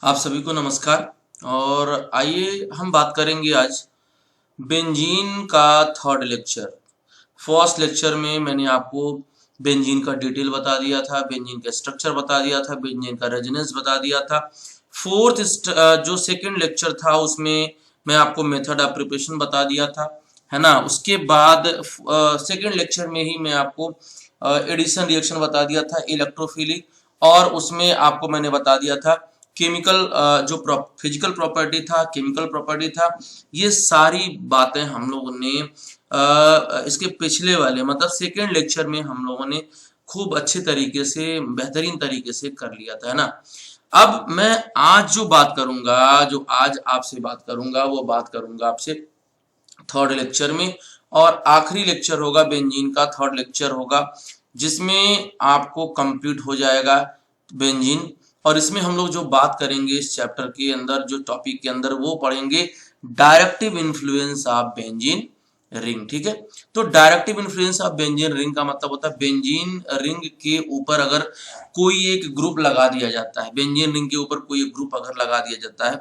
आप सभी को नमस्कार। और आइए हम बात करेंगे आज बेंजीन का थर्ड लेक्चर। फर्स्ट लेक्चर में मैंने आपको बेंजीन का डिटेल बता दिया था, बेंजीन का स्ट्रक्चर बता दिया था, बेंजीन का रेजोनेंस बता दिया था। जो सेकंड लेक्चर था उसमें मैं आपको मेथड ऑफ प्रिपरेशन बता दिया था, है ना। उसके बाद सेकंड लेक्चर में ही मैं आपको एडिशन रिएक्शन बता दिया था, इलेक्ट्रोफिलिक। और उसमें आपको मैंने बता दिया था केमिकल जो फिजिकल प्रॉपर्टी था, केमिकल प्रॉपर्टी था। ये सारी बातें हम लोगों ने इसके पिछले वाले मतलब सेकेंड लेक्चर में हम लोगों ने खूब अच्छे तरीके से, बेहतरीन तरीके से कर लिया था, है ना। अब मैं आज जो बात करूंगा, जो आज आपसे बात करूंगा, वो बात करूंगा आपसे थर्ड लेक्चर में। और आखिरी लेक्चर होगा बेंजीन का, थर्ड लेक्चर होगा जिसमें आपको कंप्लीट हो जाएगा बेंजीन। और इसमें हम लोग जो बात करेंगे इस चैप्टर के अंदर, जो टॉपिक के अंदर, वो पढ़ेंगे directive influence of benzene ring. ठीक है। तो directive influence of benzene ring का मतलब होता है बेंजीन रिंग के ऊपर अगर कोई एक ग्रुप लगा दिया जाता है, बेंजीन रिंग के ऊपर कोई एक ग्रुप अगर लगा दिया जाता है,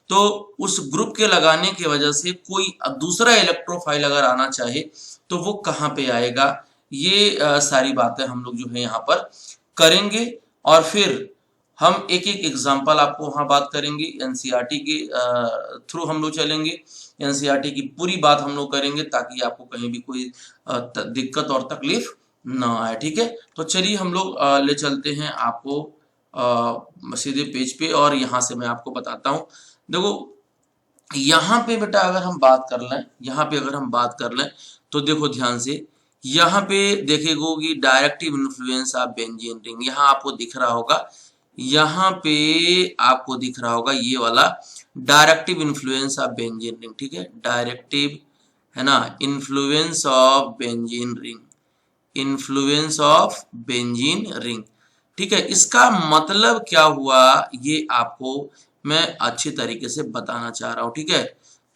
तो उस ग्रुप के लगाने की वजह से कोई दूसरा इलेक्ट्रोफाइल अगर आना चाहे तो वो कहाँ पे आएगा। ये सारी बातें हम लोग जो है यहाँ पर करेंगे। और फिर हम एक एक एग्जाम्पल आपको वहां बात करेंगे, एनसीईआरटी के थ्रू हम लोग चलेंगे, एनसीईआरटी की पूरी बात हम लोग करेंगे ताकि आपको कहीं भी कोई दिक्कत और तकलीफ ना आए। ठीक है। तो चलिए हम लोग ले चलते हैं आपको सीधे पेज पे, और यहाँ से मैं आपको बताता हूँ। देखो यहाँ पे बेटा अगर हम बात कर लें, यहाँ पे अगर हम बात कर लें तो देखो ध्यान से, यहाँ पे देखेगो कि directive influence of benzene ring, यहाँ आपको दिख रहा होगा, यहाँ पे आपको दिख रहा होगा ये वाला directive influence of benzene ring. ठीक है, डायरेक्टिव, है ना, influence of benzene ring, influence of benzene ring. ठीक है, इसका मतलब क्या हुआ ये आपको मैं अच्छी तरीके से बताना चाह रहा हूं। ठीक है,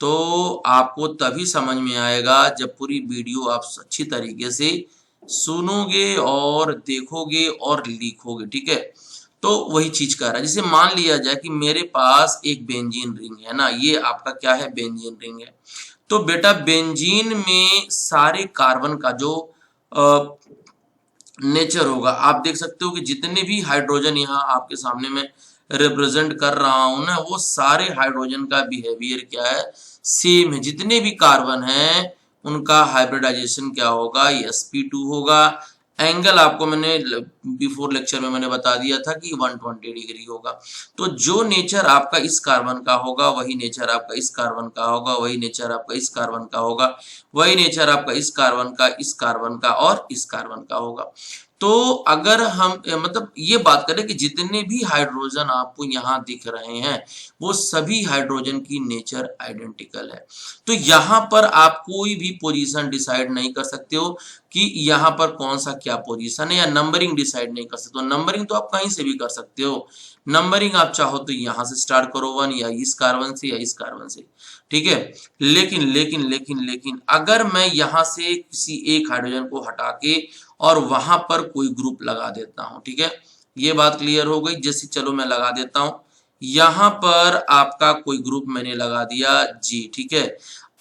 तो आपको तभी समझ में आएगा जब पूरी वीडियो आप अच्छी तरीके से सुनोगे और देखोगे और लिखोगे। ठीक है, तो वही चीज कर रहा है। जैसे मान लिया जाए कि मेरे पास एक बेंजीन रिंग है ना, ये आपका क्या है, बेंजीन रिंग है। तो बेटा बेंजीन में सारे कार्बन का जो नेचर होगा, आप देख सकते हो कि जितने भी हाइड्रोजन यहाँ आपके सामने में रिप्रेजेंट कर रहा हूं ना, वो सारे हाइड्रोजन का बिहेवियर क्या है, सेम है। जितने भी कार्बन हैं उनका हाइब्रिडाइजेशन क्या होगा, sp2 होगा। एंगल आपको मैंने बिफोर लेक्चर में मैंने बता दिया था कि 120 डिग्री होगा। तो जो नेचर आपका इस कार्बन का होगा वही नेचर आपका इस कार्बन का होगा, वही नेचर आपका इस कार्बन का होगा, वही नेचर आपका इस कार्बन का, इस कार्बन का और इस कार्बन का होगा। तो अगर हम मतलब ये बात करें कि जितने भी हाइड्रोजन आपको यहाँ दिख रहे हैं वो सभी हाइड्रोजन की नेचर आइडेंटिकल है। तो यहाँ पर आप कोई भी पोजीशन डिसाइड नहीं कर सकते हो कि यहाँ पर कौन सा क्या पोजीशन है, या नंबरिंग डिसाइड नहीं कर सकते हो। नंबरिंग तो आप कहीं से भी कर सकते हो। नंबरिंग आप चाहो तो यहाँ से स्टार्ट करो, 1 या इस कार्बन से या इस कार्बन से। ठीक है, लेकिन लेकिन लेकिन लेकिन अगर मैं यहाँ से किसी एक हाइड्रोजन को हटा के और वहां पर कोई ग्रुप लगा देता हूं, ठीक है, ये बात क्लियर हो गई। जैसे चलो मैं लगा देता हूं, यहां पर आपका कोई ग्रुप मैंने लगा दिया जी। ठीक है,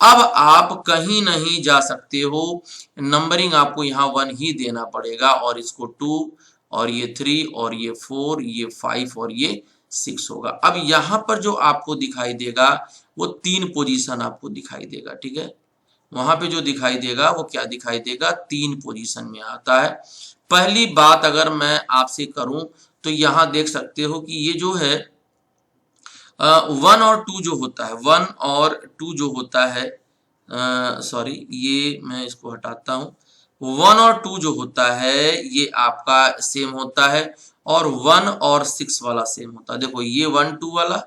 अब आप कहीं नहीं जा सकते हो, नंबरिंग आपको यहाँ 1 ही देना पड़ेगा, और इसको 2 और ये 3 और ये 4, ये 5 और ये 6 होगा। अब यहाँ पर जो आपको दिखाई देगा वो 3 पोजीशन आपको दिखाई देगा। ठीक है, वहां पे जो दिखाई देगा वो क्या दिखाई देगा, 3 पोजीशन में आता है। पहली बात अगर मैं आपसे करूं तो यहां देख सकते हो कि ये जो है 1 और 2 जो होता है, 1 और 2 जो होता है, सॉरी ये मैं इसको हटाता हूं, 1 और 2 जो होता है ये आपका सेम होता है, और 1 और 6 वाला सेम होता है। देखो ये 1 2 वाला,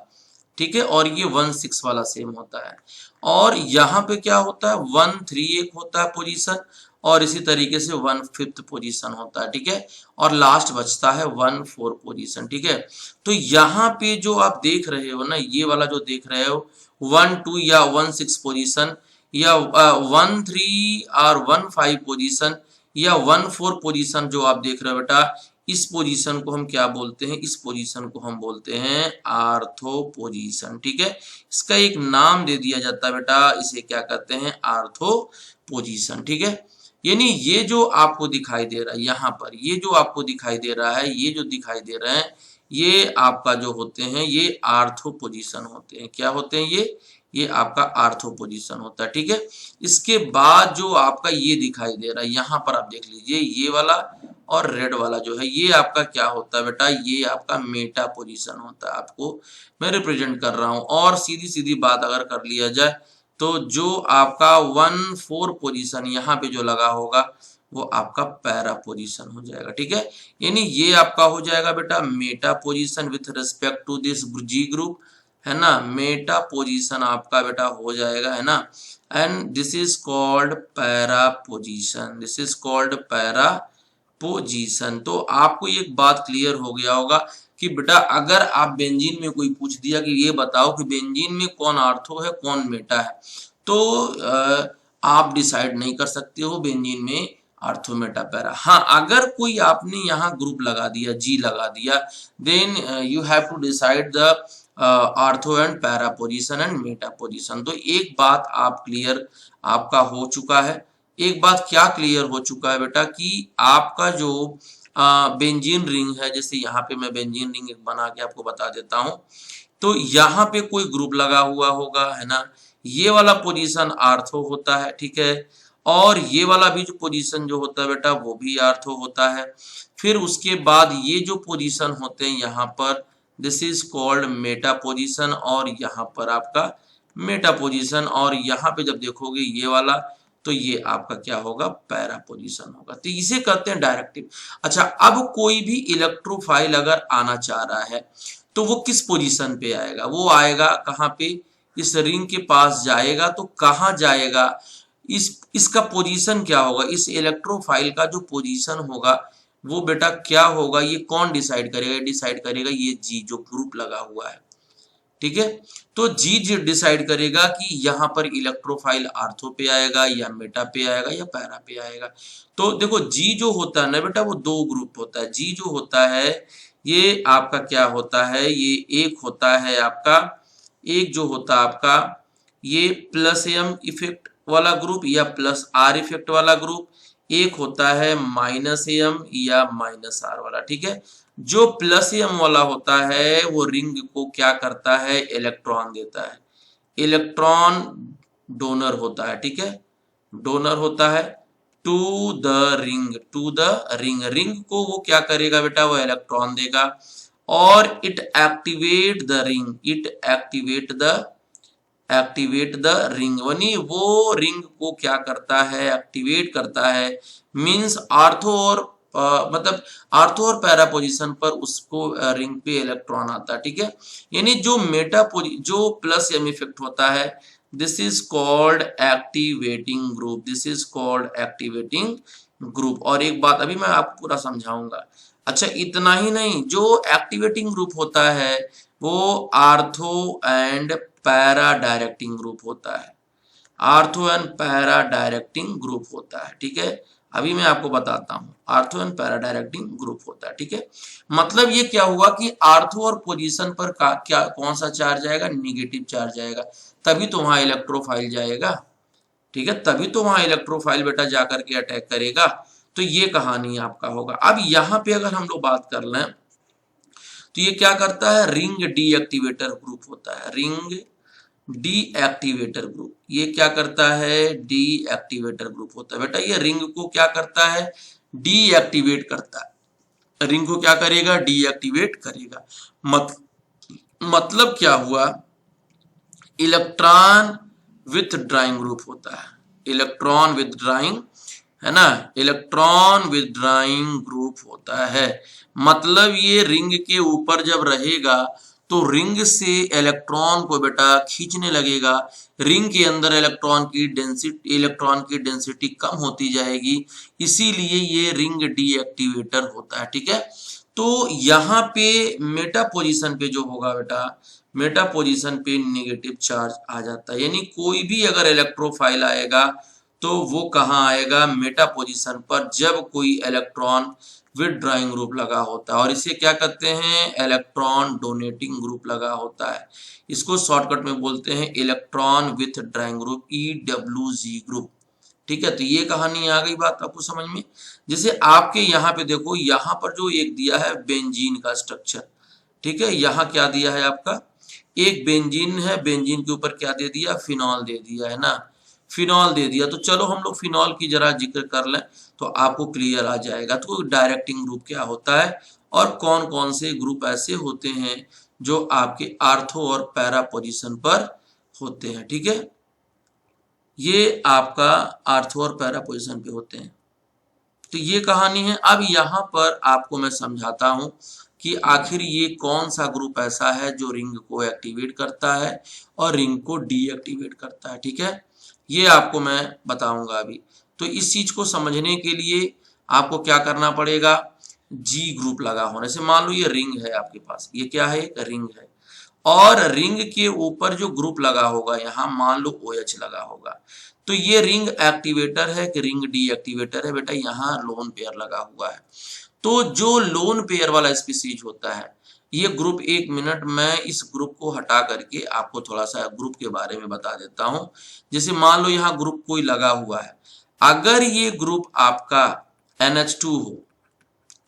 ठीक है, और ये 1 6 वाला सेम होता है। और यहाँ पे क्या होता है, 1 3 एक होता है पोजीशन, और इसी तरीके से 1 5th पोजीशन होता है। ठीक है, और लास्ट बचता है 1 4 पोजीशन। ठीक है, तो यहाँ पे जो आप देख रहे हो ना, ये वाला जो देख रहे हो 1 2 या 1 6 पोजीशन, या 1 3 और 1 5 पोजीशन, या 1 4 पोजीशन जो आप देख रहे हो बेटा, इस पोजीशन को हम क्या बोलते हैं, इस पोजीशन को हम बोलते हैं आर्थो पोजीशन। ठीक है, इसका एक नाम दे दिया जाता है बेटा, इसे क्या कहते हैं, आर्थो पोजीशन। ठीक है, यानी ये जो आपको दिखाई दे रहा है यहाँ पर, ये जो आपको दिखाई दे रहा है, ये जो दिखाई दे रहे हैं, ये आपका जो होते हैं ये आर्थो पोजीशन होते हैं। क्या होते हैं ये आपका आर्थो पोजीशन होता है। ठीक है, इसके बाद जो आपका ये दिखाई दे रहा है यहाँ पर आप देख लीजिए, ये वाला और रेड वाला जो है ये आपका क्या होता है बेटा, ये आपका मेटा पोजीशन होता है। आपको मैं रिप्रेजेंट कर रहा हूं, और सीधी सीधी बात अगर कर लिया जाए तो जो आपका 1-4 पोजीशन यहाँ पे जो लगा होगा वो आपका पैरा पोजीशन हो जाएगा। ठीक है, यानी ये आपका हो जाएगा बेटा meta position with respect to this G group, है ना, मेटा पोजीशन आपका बेटा हो जाएगा, है ना, and this is called para position, this is called para position. तो आपको एक बात क्लियर हो गया होगा कि बेटा अगर आप बेंजीन में कोई पूछ दिया कि ये बताओ कि बेंजीन में कौन आर्थो है कौन मेटा है, तो आप डिसाइड नहीं कर सकते हो बेंजीन में आर्थो मेटा पैरा। हाँ, अगर कोई आपने यहाँ ग्रुप लगा दिया, जी लगा दिया, then you have to decide the ortho and para position and meta position. तो एक बात आप क्लियर आपका हो चुका है। एक बात क्या क्लियर हो चुका है बेटा कि आपका जो बेंजीन रिंग है, जैसे यहाँ पे मैं बेंजीन रिंग एक बना के आपको बता देता हूँ, तो यहाँ पे कोई ग्रुप लगा हुआ होगा, है ना, ये वाला पोजीशन आर्थो होता है। ठीक है, और ये वाला भी जो पोजीशन जो होता है बेटा वो भी आर्थो होता है। फिर उसके बाद ये जो पोजीशन होते हैं यहाँ पर, this is called Meta position, और यहाँ पर आपका मेटा पोजीशन, और यहाँ पे जब देखोगे ये वाला तो ये आपका क्या होगा, पैरा पोजीशन होगा। तो इसे कहते हैं डायरेक्टिव। अच्छा, अब कोई भी इलेक्ट्रोफाइल अगर आना चाह रहा है तो वो किस पोजीशन पे आएगा, वो आएगा कहाँ पे, इस रिंग के पास जाएगा। तो कहाँ जाएगा, इसका पोजीशन क्या होगा, इस इलेक्ट्रोफाइल का जो पोजीशन होगा वो बेटा क्या होगा, ये कौन डिसाइड करेगा, डिसाइड करेगा ये जी जो ग्रुप लगा हुआ है। ठीक है, तो जी डिसाइड करेगा कि यहाँ पर इलेक्ट्रोफाइल आर्थो पे आएगा या मेटा पे आएगा या पैरा पे आएगा। तो देखो जी जो होता है ना बेटा वो दो ग्रुप होता है। जी जो होता है ये आपका क्या होता है, ये एक होता है आपका, एक जो होता है आपका ये प्लस एम इफेक्ट वाला ग्रुप या प्लस आर इफेक्ट वाला ग्रुप, एक होता है माइनस एम या माइनस आर वाला। ठीक है, जो प्लस एम वाला होता है वो रिंग को क्या करता है, इलेक्ट्रॉन देता है, इलेक्ट्रॉन डोनर होता है। ठीक है, डोनर होता है to the ring, to the ring, ring को वो क्या करेगा बेटा, वो इलेक्ट्रॉन देगा, और it activate the ring, it activate the ring, यानी वो रिंग को क्या करता है, एक्टिवेट करता है। मींस आर्थो और मतलब आर्थो और पैरा पोजीशन पर उसको रिंग पे इलेक्ट्रॉन आता है। ठीक है, यानी जो जो प्लस एम इफेक्ट होता है, this is called activating group, this is called activating group. और एक बात अभी मैं आपको पूरा समझाऊंगा। अच्छा, इतना ही नहीं, जो एक्टिवेटिंग ग्रुप होता है वो ortho and para directing group होता है, ortho and para directing group होता है। ठीक है, अभी मैं आपको बताता हूं, ortho and para directing group होता है। ठीक है, मतलब ये क्या हुआ कि आर्थो और पोजीशन पर क्या कौन सा चार्ज आएगा, निगेटिव चार्ज आएगा, तभी तो वहां इलेक्ट्रोफाइल जाएगा। ठीक है, तभी तो वहां इलेक्ट्रोफाइल बेटा जाकर के अटैक करेगा। तो ये कहानी आपका होगा। अब यहाँ पे अगर हम लोग बात कर लें तो ये क्या करता है, रिंग डीएक्टिवेटर ग्रुप होता है, रिंग डीएक्टिवेटर ग्रुप। ये क्या करता है, डीएक्टिवेटर ग्रुप होता है बेटा। ये रिंग को क्या करता है, डीएक्टिवेट करता है, रिंग को क्या करेगा, डीएक्टिवेट करेगा। मतलब क्या हुआ, इलेक्ट्रॉन विथड्राइंग ग्रुप होता है, इलेक्ट्रॉन विथड्राइंग, है ना, इलेक्ट्रॉन विथड्राइंग ग्रुप होता है। मतलब ये रिंग के ऊपर जब रहेगा तो रिंग से इलेक्ट्रॉन को बेटा खींचने लगेगा, रिंग के अंदर इलेक्ट्रॉन की डेंसिटी कम होती जाएगी, इसीलिए ये रिंग डीएक्टिवेटर होता है। ठीक है, तो यहाँ पे मेटा पोजीशन पे जो होगा बेटा, मेटा पोजीशन पे नेगेटिव चार्ज आ जाता है। यानी कोई भी अगर इलेक्ट्रोफाइल आएगा तो वो कहाँ आएगा, मेटा पोजीशन पर, जब कोई इलेक्ट्रॉन विथड्रॉइंग ग्रुप लगा होता है, और इसे क्या कहते हैं, इलेक्ट्रॉन डोनेटिंग ग्रुप लगा होता है। इसको शॉर्टकट में बोलते हैं electron withdrawing group, EWG group. ठीक है, तो ये कहानी आ गई बात आपको समझ में। जैसे आपके यहाँ पे देखो, यहाँ पर जो एक दिया है बेंजीन का स्ट्रक्चर, ठीक है, यहाँ क्या दिया है आपका, एक बेंजीन है, बेंजीन के ऊपर क्या दे दिया, फिनॉल दे दिया है ना, फिनॉल दे दिया। तो चलो हम लोग फिनॉल की जरा जिक्र कर लें तो आपको क्लियर आ जाएगा। तो डायरेक्टिंग ग्रुप क्या होता है और कौन कौन से ग्रुप ऐसे होते हैं जो आपके आर्थो और पैरा पोजीशन पर होते हैं। ठीक है, ये आपका आर्थो और पैरा पोजीशन पे होते हैं। तो ये कहानी है। अब यहाँ पर आपको मैं समझाता हूँ कि आखिर ये कौन सा ग्रुप ऐसा है जो रिंग को एक्टिवेट करता है और रिंग को डीएक्टिवेट करता है। ठीक है, ये आपको मैं बताऊंगा अभी। तो इस चीज को समझने के लिए आपको क्या करना पड़ेगा, जी ग्रुप लगा होने से, मान लो ये रिंग है आपके पास, ये क्या है, एक रिंग है, और रिंग के ऊपर जो ग्रुप लगा होगा, यहाँ मान लो OH लगा होगा, तो ये रिंग एक्टिवेटर है कि रिंग डीएक्टिवेटर है बेटा, यहाँ लोन पेयर लगा हुआ है। तो जो लोन पेयर वाला स्पीसीज होता है, ये ग्रुप, एक मिनट मैं इस ग्रुप को हटा करके आपको थोड़ा सा ग्रुप के बारे में बता देता हूं। जैसे मान लो यहाँ ग्रुप कोई लगा हुआ है, अगर ये ग्रुप आपका NH2 हो,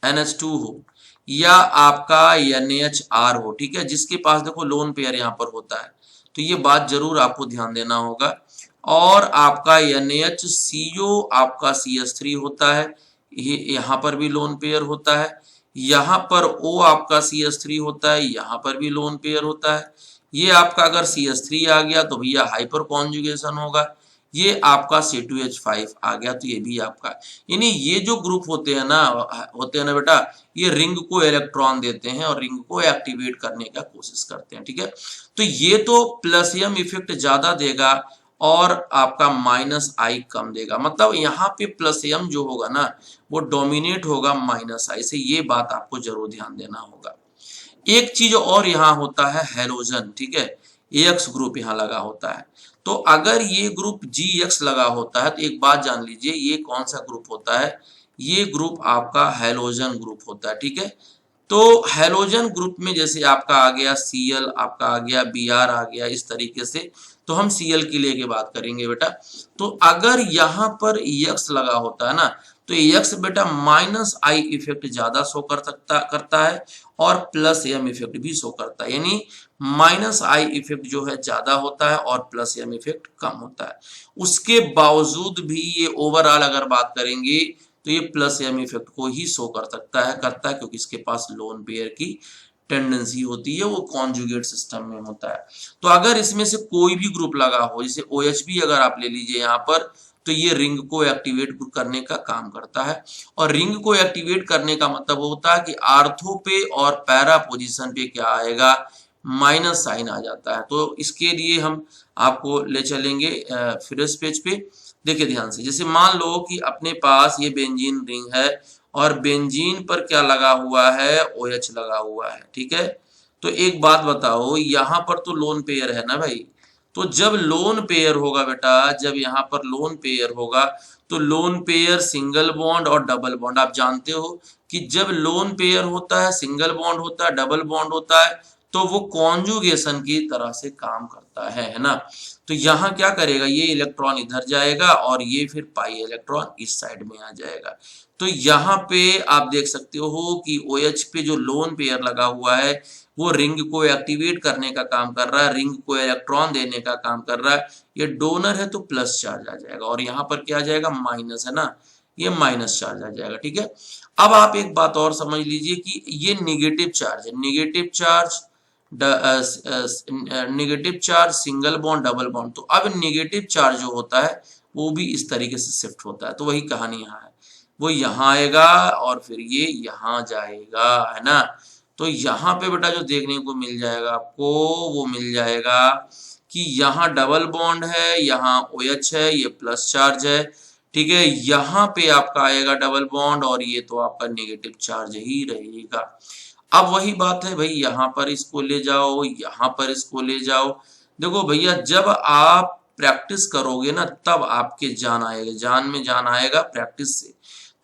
NH2 हो या आपका NaHR हो, ठीक है, जिसके पास देखो लोन पेयर यहाँ पर होता है, तो ये बात जरूर आपको ध्यान देना होगा। और आपका NaHCO आपका CH3 होता है, ये यहाँ पर भी लोन पेयर होता है, यहाँ पर O आपका CH3 होता है, यहाँ पर भी लोन पेयर होता है। ये आपका अगर CH3 आ गया तो भैया हाइपर कॉन्जुगेशन होगा, ये आपका C2H5 आ गया तो ये भी आपका, यानी ये जो ग्रुप होते हैं ना बेटा, ये रिंग को इलेक्ट्रॉन देते हैं और रिंग को एक्टिवेट करने का कोशिश करते हैं। ठीक है, तो ये तो प्लसियम इफेक्ट ज्यादा देगा और आपका -I कम देगा, मतलब यहाँ पे प्लसियम जो होगा ना वो डोमिनेट होगा -I से, ये बात आपको जरूर ध्यान देना होगा। एक चीज और यहाँ होता है हैलोजन, ठीक है, AX ग्रुप यहाँ लगा होता है। तो अगर ये ग्रुप GX लगा होता है तो एक बात जान लीजिए, ये कौन सा ग्रुप होता है, ये ग्रुप आपका हैलोजन ग्रुप होता है। ठीक है, तो हैलोजन ग्रुप में जैसे आपका आ गया Cl, आपका आ गया Br आ गया, इस तरीके से। तो हम Cl की लेके बात करेंगे बेटा। तो अगर यहाँ पर X लगा होता है ना, तो X बेटा -I इफेक्ट ज्यादा शो करता है और +M इफेक्ट भी शो करता है, यानी -I इफेक्ट जो है ज्यादा होता है और +M इफेक्ट कम होता है। उसके बावजूद भी ये ओवरऑल अगर बात करेंगे तो ये +M इफेक्ट को ही शो करता है क्योंकि इसके पास लोन पेयर की टेंडेंसी होती है, वो कॉन्जुगेट सिस्टम में होता है। तो अगर इसमें से कोई भी ग्रुप लगा हो, जैसे OH भी अगर आप ले लीजिए यहाँ पर, तो ये रिंग को एक्टिवेट करने का काम करता है। और रिंग को एक्टिवेट करने का मतलब होता है कि आर्थो पे और पैरा पोजीशन पे क्या आएगा, माइनस साइन आ जाता है। तो इसके लिए हम आपको ले चलेंगे फ्रेश पेज पे। देखिए ध्यान से, जैसे मान लो कि अपने पास ये बेंजीन रिंग है और बेंजीन पर क्या लगा हुआ है, OH लगा हुआ है। ठीक है, तो एक बात बताओ, यहाँ पर तो लोन पेयर है ना भाई, तो जब लोन पेयर होगा बेटा, जब यहाँ पर लोन पेयर होगा तो लोन पेयर सिंगल बॉन्ड और डबल बॉन्ड, आप जानते हो कि जब लोन पेयर होता है, सिंगल बॉन्ड होता है, डबल बॉन्ड होता है, तो वो कॉन्जुगेशन की तरह से काम करता है ना। तो यहाँ क्या करेगा, ये इलेक्ट्रॉन इधर जाएगा और ये फिर पाई इलेक्ट्रॉन इस साइड में आ जाएगा। तो यहाँ पे आप देख सकते हो कि OH पे जो लोन पेयर लगा हुआ है वो रिंग को एक्टिवेट करने का काम कर रहा है, रिंग को इलेक्ट्रॉन देने का काम कर रहा है। ये डोनर है तो प्लस चार्ज आ जाएगा और यहाँ पर क्या आ जाएगा, माइनस है ना, ये माइनस चार्ज आ जाएगा। ठीक है, अब आप एक बात और समझ लीजिए कि ये निगेटिव चार्ज है, negative charge single bond double bond. तो अब निगेटिव चार्ज जो होता है वो भी इस तरीके से शिफ्ट होता है। तो वही कहानी यहाँ है, वो यहाँ आएगा और फिर ये यहाँ जाएगा, है ना। तो यहाँ पे बेटा जो देखने को मिल जाएगा आपको, वो मिल जाएगा कि यहाँ डबल बॉन्ड है, यहाँ OH है, ये प्लस चार्ज है। ठीक है, यहाँ पे आपका आएगा डबल बॉन्ड और ये तो आपका नेगेटिव चार्ज ही रहेगा। अब वही बात है भाई, यहाँ पर इसको ले जाओ, यहाँ पर इसको ले जाओ। देखो भैया, जब आप प्रैक्टिस करोगे ना तब आपके जान आएगा, जान में जान आएगा प्रैक्टिस से।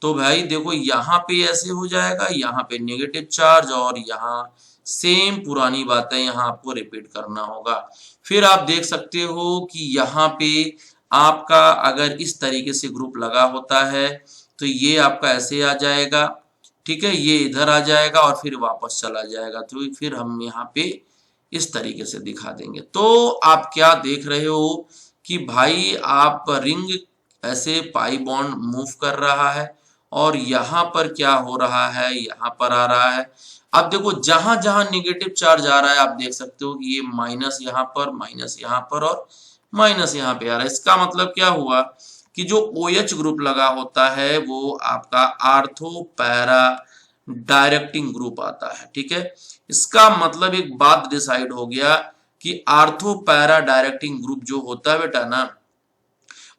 तो भाई देखो यहाँ पे ऐसे हो जाएगा, यहाँ पे नेगेटिव चार्ज, और यहाँ सेम पुरानी बातें यहाँ आपको रिपीट करना होगा। फिर आप देख सकते हो कि यहाँ पे आपका अगर इस तरीके से ग्रुप लगा होता है तो ये आपका ऐसे आ जाएगा, ठीक है, ये इधर आ जाएगा और फिर वापस चला जाएगा। तो फिर हम यहाँ पे इस तरीके से दिखा देंगे। तो आप क्या देख रहे हो कि भाई आप रिंग ऐसे पाई बॉन्ड मूव कर रहा है और यहाँ पर क्या हो रहा है, यहाँ पर आ रहा है। अब देखो जहां जहां निगेटिव चार्ज आ रहा है आप देख सकते हो कि ये माइनस यहाँ पर, माइनस यहाँ पर और माइनस यहाँ पे आ रहा है। इसका मतलब क्या हुआ कि जो OH ग्रुप लगा होता है वो आपका आर्थो पैरा डायरेक्टिंग ग्रुप आता है, ठीक है। इसका मतलब एक बात डिसाइड हो गया कि आर्थो पैरा डायरेक्टिंग ग्रुप जो होता है बेटा ना,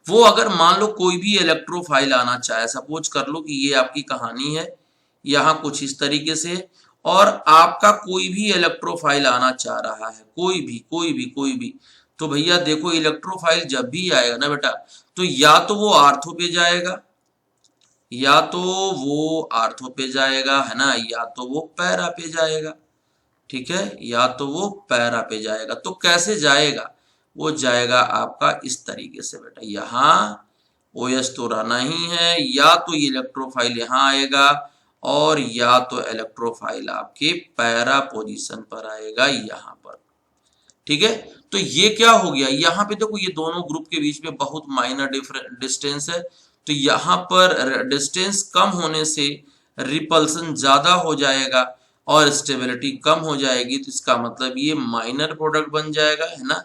वो अगर मान लो कोई भी इलेक्ट्रोफाइल आना चाहे, सपोज कर लो कि ये आपकी कहानी है यहाँ कुछ इस तरीके से, और आपका कोई भी इलेक्ट्रोफाइल आना चाह रहा है, कोई भी, तो भैया देखो इलेक्ट्रोफाइल जब भी आएगा ना बेटा, तो या तो वो आर्थो पे जाएगा, या तो वो आर्थो पे जाएगा, है ना, या तो वो पैरा पे जाएगा, ठीक है, या तो वो पैरा पे जाएगा। तो कैसे जाएगा, वो जाएगा आपका इस तरीके से बेटा, यहाँ OH तो रहना ही है, या तो ये इलेक्ट्रोफाइल यहाँ आएगा और या तो इलेक्ट्रोफाइल आपके पैरा पोजीशन पर आएगा यहाँ पर, ठीक है। तो ये क्या हो गया, यहाँ पे देखो ये दोनों ग्रुप के बीच में बहुत माइनर डिस्टेंस है, तो यहाँ पर डिस्टेंस कम होने से रिपल्सन ज्यादा हो जाएगा और स्टेबिलिटी कम हो जाएगी। तो इसका मतलब ये माइनर प्रोडक्ट बन जाएगा, है ना,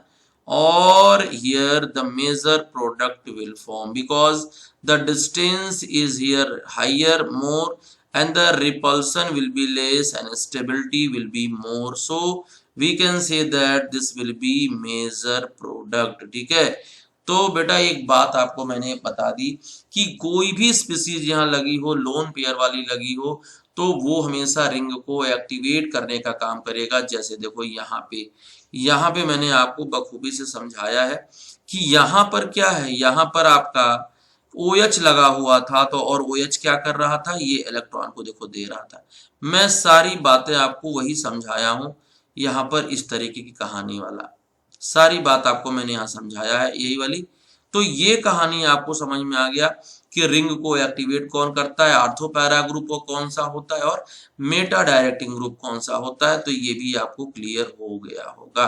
और here the major product will form because the distance is here higher more and the repulsion will be less and stability will be more, so we can say that this will be major product, ठीक है। तो बेटा एक बात आपको मैंने बता दी कि कोई भी स्पीसीज यहाँ लगी हो, लोन पेयर वाली लगी हो, तो वो हमेशा रिंग को एक्टिवेट करने का काम करेगा। जैसे देखो यहाँ पे मैंने आपको बखूबी से समझाया है कि यहाँ पर क्या है, यहाँ पर आपका OH लगा हुआ था, तो और OH क्या कर रहा था, ये इलेक्ट्रॉन को देखो दे रहा था। मैं सारी बातें आपको वही समझाया हूँ यहाँ पर, इस तरीके की कहानी वाला सारी बात आपको मैंने यहाँ समझाया है, यही वाली। तो ये कहानी आपको समझ में आ गया कि रिंग को एक्टिवेट कौन करता है, आर्थो पैरा ग्रुप कौन सा होता है और मेटा डायरेक्टिंग ग्रुप कौन सा होता है। तो ये भी आपको क्लियर हो गया होगा।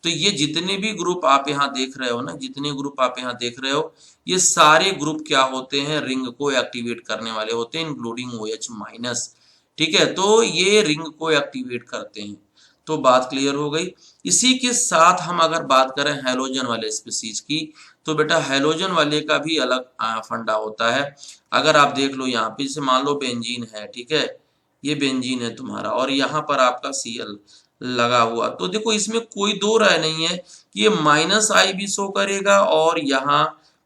तो ये जितने भी ग्रुप आप यहाँ देख रहे हो ना, जितने ग्रुप आप यहाँ देख रहे हो, ये सारे ग्रुप क्या होते हैं, रिंग को एक्टिवेट करने वाले होते हैं, इंक्लूडिंग OH माइनस, ठीक है। तो ये रिंग को एक्टिवेट करते हैं। तो बात क्लियर हो गई। इसी के साथ हम अगर बात करें हैलोजन वाले स्पीसीज की, तो बेटा हैलोजन वाले का भी अलग फंडा होता है। अगर आप देख लो यहाँ पे, जैसे मान लो बेंजीन है, ठीक है, ये बेंजीन है तुम्हारा और यहाँ पर आपका Cl लगा हुआ, तो देखो इसमें कोई दो राय नहीं है कि ये -I भी शो करेगा और यहाँ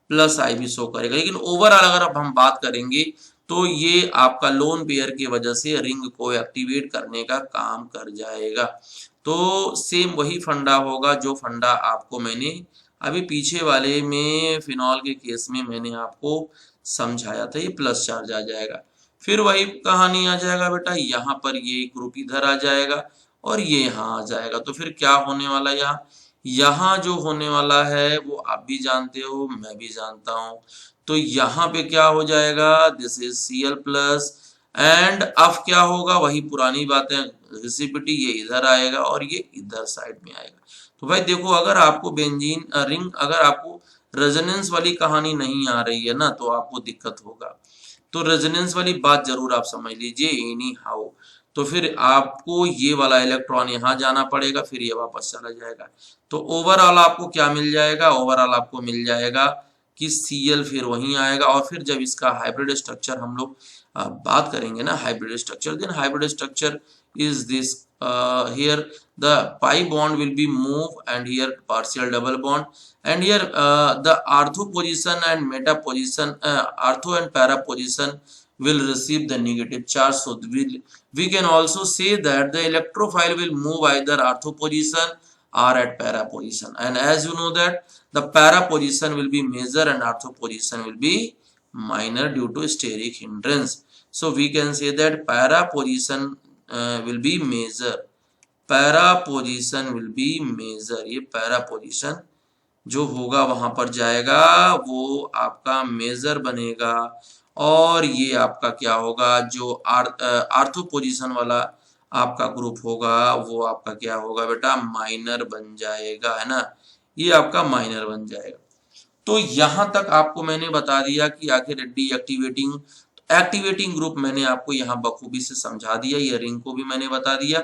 +I भी शो करेगा। लेकिन ओवरऑल अगर अब हम बात करेंगे तो ये आपका लोन पेयर की वजह से रिंग को एक्टिवेट करने का काम कर जाएगा। तो सेम वही फंडा होगा जो फंडा आपको मैंने अभी पीछे वाले में फिनॉल के केस में मैंने आपको समझाया था, ये प्लस चार्ज आ जाएगा। फिर वही कहानी आ जाएगा बेटा, यहाँ पर ये ग्रुप इधर आ जाएगा और ये यहाँ आ जाएगा। तो फिर क्या होने वाला, यहाँ जो होने वाला है वो आप भी जानते हो, मैं भी जानता हूँ। तो यहाँ पे क्या हो जाएगा, this is Cl plus, and अब क्या होगा, वही पुरानी बातें, रेसिपिटी, ये इधर आएगा और ये इधर साइड में आएगा। तो भाई देखो अगर आपको बेंजीन रिंग, अगर आपको रेजोनेंस वाली कहानी नहीं आ रही है ना, तो आपको दिक्कत होगा। तो रेजोनेंस वाली बात जरूर आप समझ लीजिए एनी हाउ। तो फिर आपको ये वाला इलेक्ट्रॉन यहाँ जाना पड़ेगा, फिर ये वापस चला जाएगा। तो ओवरऑल आपको क्या मिल जाएगा, ओवरऑल आपको मिल जाएगा कि Cl फिर वहीं आएगा। और फिर जब इसका हाइब्रिड स्ट्रक्चर हम लोग बात करेंगे ना, hybrid structure, then hybrid structure is this, here the pi bond will be move and here partial double bond, and here the ortho position and meta position, ortho and para position will receive the negative charge. So we can also say that the electrophile will move either ortho position or at para position, and as you know that the para position will be major and ortho position will be minor due to steric hindrance. So we can say that para position will be major. para position will be major. ये para position जो होगा वहां पर जाएगा, वो आपका major बनेगा, और ये आपका क्या होगा, जो आर्थो पोजीशन वाला आपका ग्रुप होगा वो आपका क्या होगा बेटा, माइनर बन जाएगा, है ना, ये आपका माइनर बन जाएगा। तो यहां तक आपको मैंने बता दिया कि आखिर डीएक्टिवेटिंग एक्टिवेटिंग ग्रुप मैंने आपको यहाँ बखूबी से समझा दिया, ये रिंग को भी मैंने बता दिया।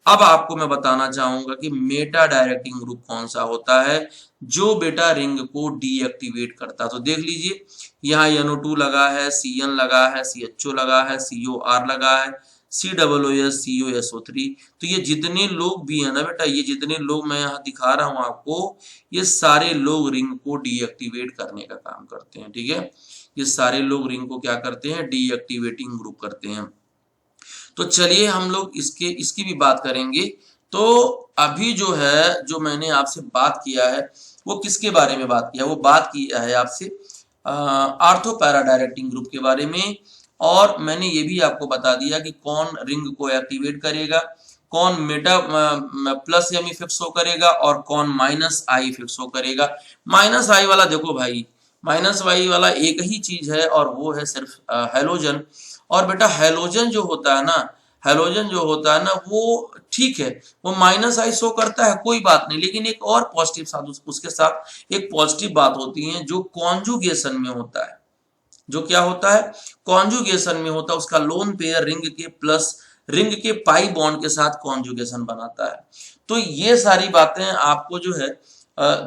अब आपको मैं बताना चाहूंगा कि मेटा डायरेक्टिंग ग्रुप कौन सा होता है जो बेटा रिंग को डीएक्टिवेट करता है। तो देख लीजिए, यहाँ NO2 लगा है, CN लगा है, CHO लगा है, COR लगा है, COOS, COSO3। तो ये जितने लोग भी है ना बेटा, ये जितने लोग मैं यहाँ दिखा रहा हूं आपको, ये सारे लोग रिंग को डीएक्टिवेट करने का काम करते हैं। ठीक है, ये सारे लोग रिंग को क्या करते हैं, डीएक्टिवेटिंग ग्रुप करते हैं। तो चलिए हम लोग इसकी भी बात करेंगे। तो अभी जो है, जो मैंने आपसे बात किया है वो किसके बारे में बात किया, वो बात किया है आपसे आर्थो पैरा डायरेक्टिंग ग्रुप के बारे में। और मैंने ये भी आपको बता दिया कि कौन रिंग को एक्टिवेट करेगा, कौन meta plus M effect show करेगा और कौन माइनस आई फिक्स शो करेगा। माइनस आई वाला देखो भाई, माइनस आई वाला एक ही चीज है और वो है सिर्फ हेलोजन। और बेटा हेलोजन जो होता है ना, हेलोजन जो होता है ना वो ठीक है, वो माइनस आई शो करता है, कोई बात नहीं, लेकिन एक और पॉजिटिव साथ उसके साथ एक पॉजिटिव बात होती है जो कॉन्जुगेशन में होता है। जो क्या होता है, कॉन्जुगेशन में होता है, उसका लोन पेयर रिंग के प्लस रिंग के पाई बॉन्ड के साथ कॉन्जुगेशन बनाता है। तो ये सारी बातें आपको जो है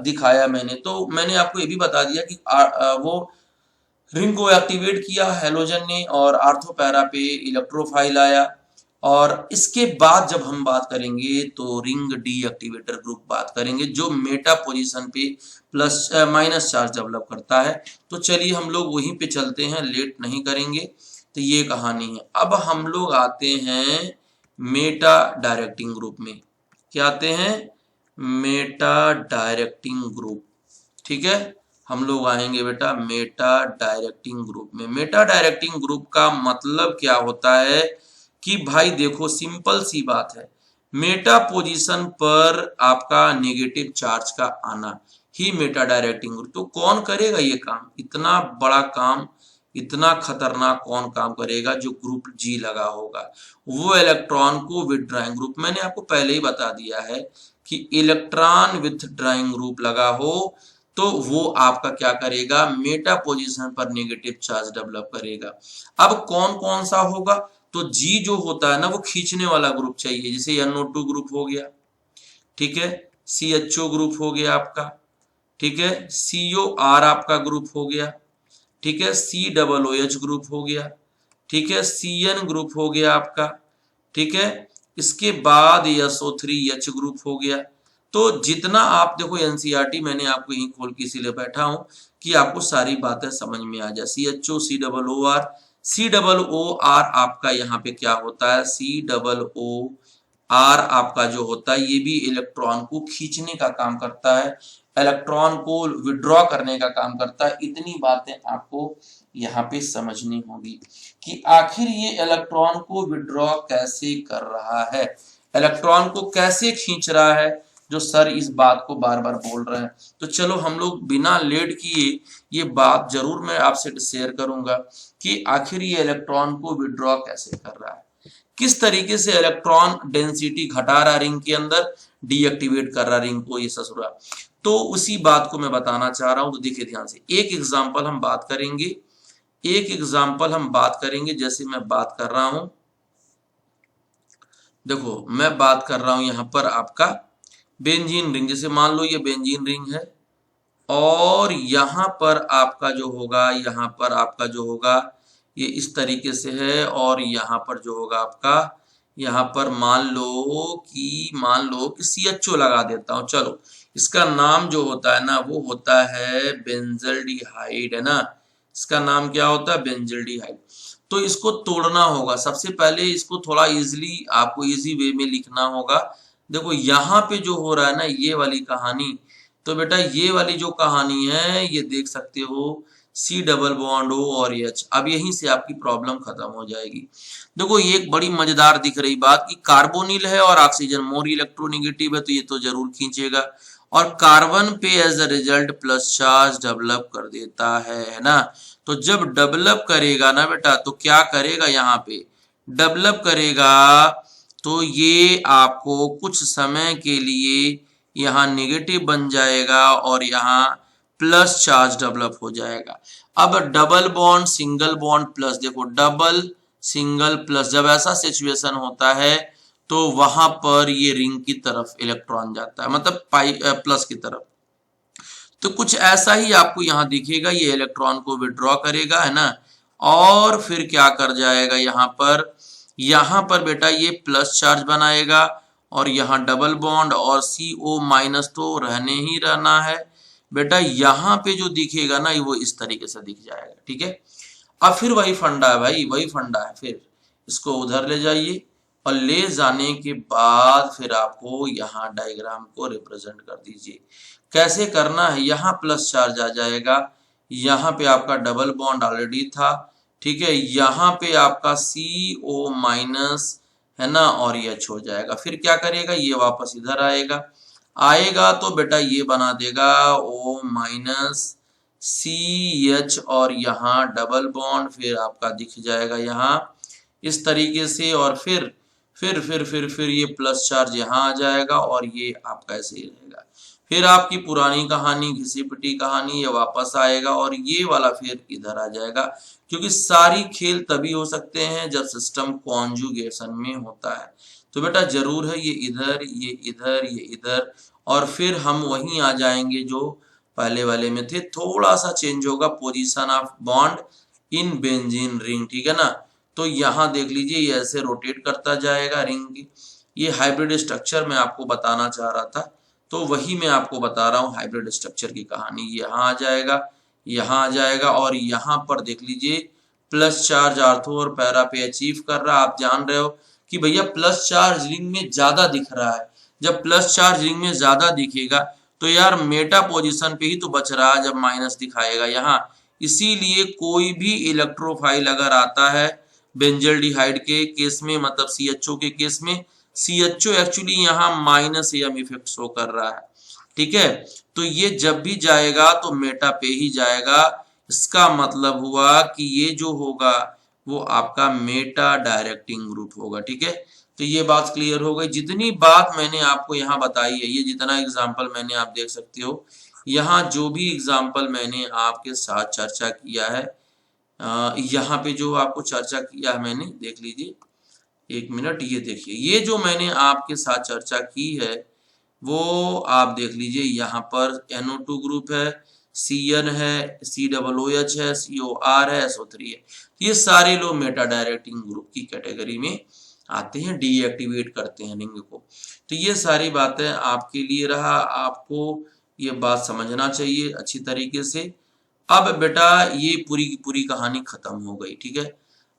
दिखाया मैंने। तो मैंने आपको ये भी बता दिया कि वो रिंग को एक्टिवेट किया हेलोजन ने और आर्थो पैरा पे इलेक्ट्रोफाइल आया। और इसके बाद जब हम बात करेंगे तो रिंग डीएक्टिवेटर ग्रुप बात करेंगे जो मेटा पोजीशन पे प्लस माइनस चार्ज डेवलप करता है। तो चलिए हम लोग वहीं पे चलते हैं, लेट नहीं करेंगे। तो ये कहानी है। अब हम लोग आते हैं मेटा डायरेक्टिंग ग्रुप में। क्या आते हैं, मेटा डायरेक्टिंग ग्रुप। ठीक है, हम लोग आएंगे बेटा मेटा डायरेक्टिंग ग्रुप में। मेटा डायरेक्टिंग ग्रुप का मतलब क्या होता है कि भाई देखो, सिंपल सी बात है, मेटा पोजीशन पर आपका नेगेटिव चार्ज का आना ही मेटा डायरेक्टिंग ग्रुप। तो कौन करेगा ये काम, इतना बड़ा काम, इतना खतरनाक कौन काम करेगा, जो ग्रुप G लगा होगा, वो इलेक्ट्रॉन को विथड्राइंग ग्रुप। मैंने आपको पहले ही बता दिया है कि इलेक्ट्रॉन विथड्राइंग ग्रुप लगा हो तो वो आपका क्या करेगा, मेटा पोजीशन पर नेगेटिव चार्ज डेवलप करेगा। अब कौन कौन सा होगा, तो G जो होता है ना वो खींचने वाला ग्रुप चाहिए, जैसे NO2 ग्रुप हो गया, ठीक है, CHO ग्रुप हो गया आपका, ठीक है, COR आपका ग्रुप हो गया, ठीक है, COOH ग्रुप हो गया, ठीक है, CN ग्रुप हो गया आपका, ठीक है, इसके बाद SO3H ग्रुप हो गया। तो जितना आप देखो एनसीईआरटी मैंने आपको यहीं खोल के इसीलिए बैठा हूं कि आपको सारी बातें समझ में आ जाए। CHO, COOR आपका यहाँ पे क्या होता है, COOR आपका जो होता है ये भी इलेक्ट्रॉन को खींचने का काम करता है, इलेक्ट्रॉन को विड्रॉ करने का काम करता है। इतनी बातें आपको यहाँ पे समझनी होगी कि आखिर ये इलेक्ट्रॉन को विड्रॉ कैसे कर रहा है, इलेक्ट्रॉन को कैसे खींच रहा है, जो सर इस बात को बार बार बोल रहे हैं। तो चलो हम लोग बिना लेट किए ये बात जरूर मैं आपसे शेयर करूंगा कि आखिर ये इलेक्ट्रॉन को विड्रॉ कैसे कर रहा है, किस तरीके से इलेक्ट्रॉन डेंसिटी घटा रहा रिंग के अंदर, डीएक्टिवेट कर रहा रिंग को ये ससुरा। तो उसी बात को मैं बताना चाह रहा हूं। तो देखिए ध्यान से, एक एग्जांपल हम बात करेंगे, एक एग्जांपल हम बात करेंगे। जैसे मैं बात कर रहा हूं, देखो मैं बात कर रहा हूं यहां पर आपका बेंजीन रिंग। जैसे मान लो ये बेंजीन रिंग है और यहां पर आपका जो होगा, यहां पर आपका जो होगा ये इस तरीके से है, और यहां पर जो होगा आपका, यहां पर मान लो कि CHO लगा देता हूं। चलो इसका नाम जो होता है ना वो होता है बेंजल्डिहाइड, है ना, इसका नाम क्या होता है, बेंजल्डिहाइड। तो इसको तोड़ना होगा, सबसे पहले इसको थोड़ा इजीली आपको इजी वे में लिखना होगा। देखो यहाँ पे जो हो रहा है ना ये वाली कहानी, तो बेटा ये वाली जो कहानी है ये देख सकते हो C डबल बॉन्ड O और H। अब यहीं से आपकी प्रॉब्लम खत्म हो जाएगी। देखो ये एक बड़ी मजेदार दिख रही बात कि कार्बोनिल है और ऑक्सीजन मोर इलेक्ट्रोनेगेटिव है, तो ये तो जरूर खींचेगा, और कार्बन पे as a result plus charge develop कर देता है ना। तो जब डेवलप करेगा ना बेटा, तो क्या करेगा, यहाँ पे डेवलप करेगा तो ये आपको कुछ समय के लिए यहाँ नेगेटिव बन जाएगा और यहाँ प्लस चार्ज डेवलप हो जाएगा। अब double bond single bond plus, देखो डबल सिंगल प्लस, जब ऐसा सिचुएशन होता है तो वहां पर ये रिंग की तरफ इलेक्ट्रॉन जाता है, मतलब प्लस की तरफ। तो कुछ ऐसा ही आपको यहाँ दिखेगा, ये इलेक्ट्रॉन को विड्रॉ करेगा, है ना, और फिर क्या कर जाएगा, यहाँ पर बेटा ये प्लस चार्ज बनाएगा और यहाँ डबल बॉन्ड और CO माइनस तो रहने ही रहना है बेटा। यहाँ पे जो दिखेगा ना वो इस तरीके से दिख जाएगा, ठीक है। अब फिर वही फंडा है भाई, वही फंडा है, फिर इसको उधर ले जाइए और ले जाने के बाद फिर आपको यहाँ डायग्राम को रिप्रेजेंट कर दीजिए। कैसे करना है, यहाँ प्लस चार्ज आ जाएगा, यहाँ पे आपका डबल बॉन्ड ऑलरेडी था, ठीक है, यहाँ पे आपका CO माइनस है ना, और ये H हो जाएगा। फिर क्या करेगा, ये वापस इधर आएगा तो बेटा ये बना देगा O माइनस CH और यहाँ डबल बॉन्ड, फिर आपका दिख जाएगा यहाँ इस तरीके से, और फिर ये प्लस चार्ज यहाँ आ जाएगा और ये आपका ऐसे ही रहेगा। फिर आपकी पुरानी कहानी, घिसी पिटी कहानी, ये वापस आएगा और ये वाला फिर इधर आ जाएगा, क्योंकि सारी खेल तभी हो सकते हैं जब सिस्टम कॉन्जुगेशन में होता है। तो बेटा जरूर है ये इधर, ये इधर, ये इधर, और फिर हम वहीं आ जाएंगे जो पहले वाले में थे। थोड़ा सा चेंज होगा position of bond in benzene ring, ठीक है ना। तो यहाँ देख लीजिए ये ऐसे रोटेट करता जाएगा रिंग की। ये हाइब्रिड स्ट्रक्चर मैं आपको बताना चाह रहा था, तो वही मैं आपको बता रहा हूँ हाइब्रिड स्ट्रक्चर की कहानी। यहाँ आ जाएगा, यहाँ आ जाएगा, और यहाँ पर देख लीजिए प्लस चार्ज आर्थो और पैरा पे अचीव कर रहा है। आप जान रहे हो कि भैया प्लस चार्ज रिंग में ज्यादा दिख रहा है। जब प्लस चार्ज रिंग में ज्यादा दिखेगा तो यार मेटा पोजीशन पे ही तो बच रहा है जब माइनस दिखाएगा यहाँ। इसीलिए कोई भी इलेक्ट्रोफाइल अगर आता है बेंजल्डिहाइड के केस में, मतलब CHO के केस में, CHO एक्चुअली यहाँ माइनस M इफेक्ट शो कर रहा है, ठीक है। तो ये जब भी जाएगा तो मेटा पे ही जाएगा। इसका मतलब हुआ कि ये जो होगा वो आपका मेटा डायरेक्टिंग ग्रुप होगा, ठीक है। तो ये बात क्लियर हो गई। जितनी बात मैंने आपको यहाँ बताई है, ये जितना एग्जाम्पल मैंने, आप देख सकते हो यहाँ जो भी एग्जाम्पल मैंने आपके साथ चर्चा किया है, यहाँ पे जो आपको चर्चा किया है मैंने, देख लीजिए एक मिनट, ये देखिए ये जो मैंने आपके साथ चर्चा की है वो आप देख लीजिए। यहाँ पर NO2 ग्रुप है, CN है, COOH है, COR है, SO3 है। ये सारे लोग मेटा डायरेक्टिंग ग्रुप की कैटेगरी में आते हैं, डीएक्टिवेट करते हैं रिंग को। तो ये सारी बातें आपके लिए रहा, आपको ये बात समझना चाहिए अच्छी तरीके से। अब बेटा ये पूरी की पूरी कहानी खत्म हो गई, ठीक है।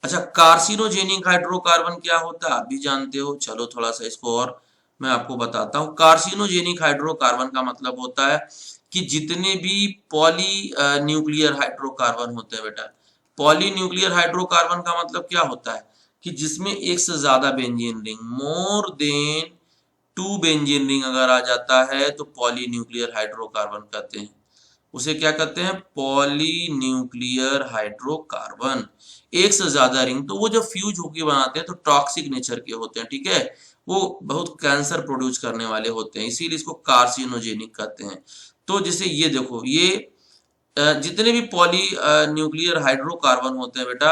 अच्छा, कार्सिनोजेनिक हाइड्रोकार्बन क्या होता है आप भी जानते हो, चलो थोड़ा सा इसको और मैं आपको बताता हूँ। कार्सिनोजेनिक हाइड्रोकार्बन का मतलब होता है कि जितने भी पॉली न्यूक्लियर हाइड्रोकार्बन होते हैं बेटा, पॉली न्यूक्लियर हाइड्रोकार्बन का मतलब क्या होता है कि जिसमें एक से ज्यादा benzene ring, more than 2 benzene ring अगर आ जाता है तो पॉली न्यूक्लियर हाइड्रोकार्बन कहते हैं। उसे क्या कहते हैं, पॉली न्यूक्लियर हाइड्रोकार्बन। एक से ज्यादा रिंग, तो वो जो फ्यूज होके बनाते हैं तो टॉक्सिक नेचर के होते हैं, ठीक है, वो बहुत कैंसर प्रोड्यूस करने वाले होते हैं, इसीलिए इसको कार्सिनोजेनिक कहते हैं। तो जैसे ये देखो, ये जितने भी पॉली न्यूक्लियर हाइड्रोकार्बन होते हैं बेटा,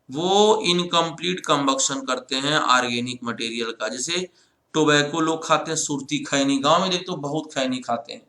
वो इनकम्प्लीट कंबक्शन करते हैं ऑर्गेनिक मटेरियल का। जैसे टोबैको लोग खाते हैं, सुरती खैनी, गांव में देखते हो बहुत खैनी खाते हैं,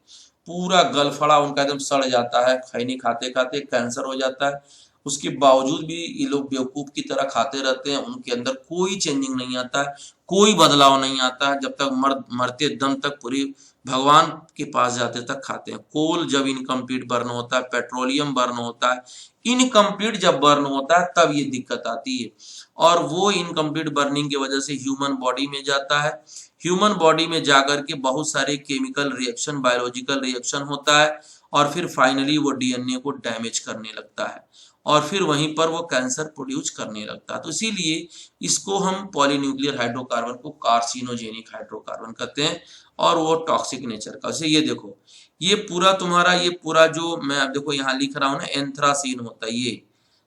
पूरा गलफड़ा उनका एकदम सड़ जाता है, खैनी खाते खाते कैंसर हो जाता है। उसके बावजूद भी ये लोग बेवकूफ की तरह खाते रहते हैं, उनके अंदर कोई चेंजिंग नहीं आता है, कोई बदलाव नहीं आता है, जब तक मरते दम तक पूरी भगवान के पास जाते तक खाते हैं। कोल जब इनकम्प्लीट बर्न होता है, पेट्रोलियम बर्न होता है, इनकम्प्लीट जब बर्न होता है तब ये दिक्कत आती है, और वो इनकम्प्लीट बर्निंग की वजह से ह्यूमन बॉडी में जाता है। ह्यूमन बॉडी में जाकर के बहुत सारे केमिकल रिएक्शन, बायोलॉजिकल रिएक्शन होता है, और फिर फाइनली वो डीएनए को डैमेज करने लगता है, और फिर वहीं पर वो कैंसर प्रोड्यूस करने लगता है। तो इसीलिए इसको हम पॉलीन्यूक्लियर हाइड्रोकार्बन को कार्सिनोजेनिक हाइड्रोकार्बन कहते हैं, और वो टॉक्सिक नेचर का। जैसे ये देखो, ये पूरा तुम्हारा, ये पूरा जो मैं अब देखो यहाँ लिख रहा हूँ ना, एंथ्रासीन होता है ये।